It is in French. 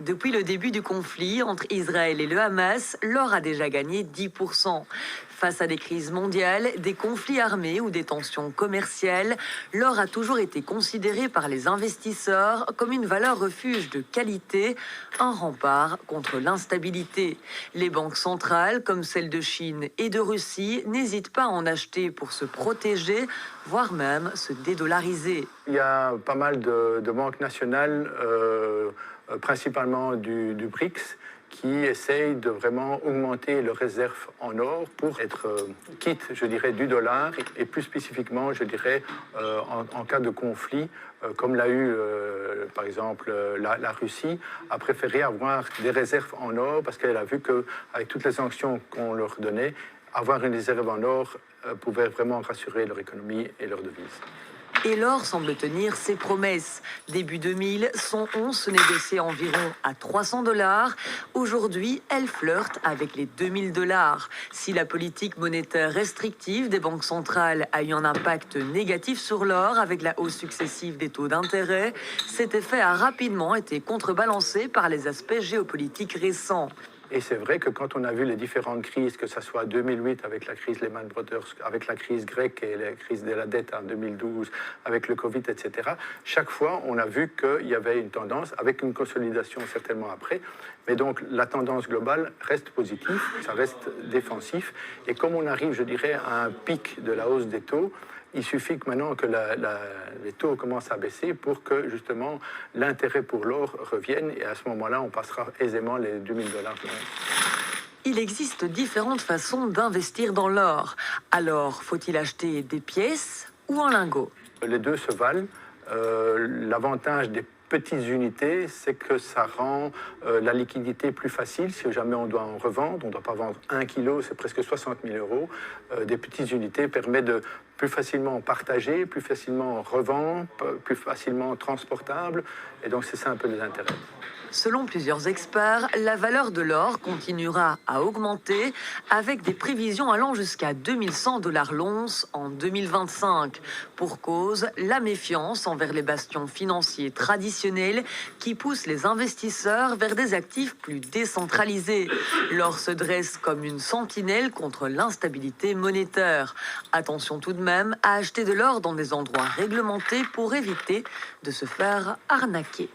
Depuis le début du conflit entre Israël et le Hamas, l'or a déjà gagné 10%. Face à des crises mondiales, des conflits armés ou des tensions commerciales, l'or a toujours été considéré par les investisseurs comme une valeur refuge de qualité, un rempart contre l'instabilité. Les banques centrales, comme celles de Chine et de Russie, n'hésitent pas à en acheter pour se protéger, voire même se dédollariser. Il y a pas mal de banques nationales, principalement du BRICS, qui essayent de vraiment augmenter leurs réserves en or pour être quitte, je dirais, du dollar et plus spécifiquement, je dirais, en cas de conflit, comme l'a eu, par exemple, la Russie, a préféré avoir des réserves en or parce qu'elle a vu qu'avec toutes les sanctions qu'on leur donnait, avoir une réserve en or pouvait vraiment rassurer leur économie et leur devise. Et l'or semble tenir ses promesses. Début 2000, son once se négociait environ à 300 $. Aujourd'hui, elle flirte avec les 2000 $. Si la politique monétaire restrictive des banques centrales a eu un impact négatif sur l'or avec la hausse successive des taux d'intérêt, cet effet a rapidement été contrebalancé par les aspects géopolitiques récents. Et c'est vrai que quand on a vu les différentes crises, que ce soit 2008 avec la crise Lehman Brothers, avec la crise grecque et la crise de la dette en 2012, avec le Covid, etc., chaque fois, on a vu qu'il y avait une tendance, avec une consolidation certainement après, mais donc la tendance globale reste positive, ça reste défensif. Et comme on arrive, je dirais, à un pic de la hausse des taux, il suffit que maintenant que les taux commencent à baisser pour que justement l'intérêt pour l'or revienne et à ce moment-là, on passera aisément les 2000 $. Il existe différentes façons d'investir dans l'or. Alors, faut-il acheter des pièces ou en lingots? Les deux se valent. L'avantage des petites unités, c'est que ça rend la liquidité plus facile. Si jamais on doit en revendre, on ne doit pas vendre 1 kilo, c'est presque 60 000 €. Des petites unités permettent de plus facilement partager, plus facilement revendre, plus facilement transportable. Et donc, c'est ça un peu les intérêts. Selon plusieurs experts, la valeur de l'or continuera à augmenter avec des prévisions allant jusqu'à 2100 $ l'once en 2025. Pour cause, la méfiance envers les bastions financiers traditionnels qui poussent les investisseurs vers des actifs plus décentralisés. L'or se dresse comme une sentinelle contre l'instabilité monétaire. Attention tout de même à acheter de l'or dans des endroits réglementés pour éviter de se faire arnaquer.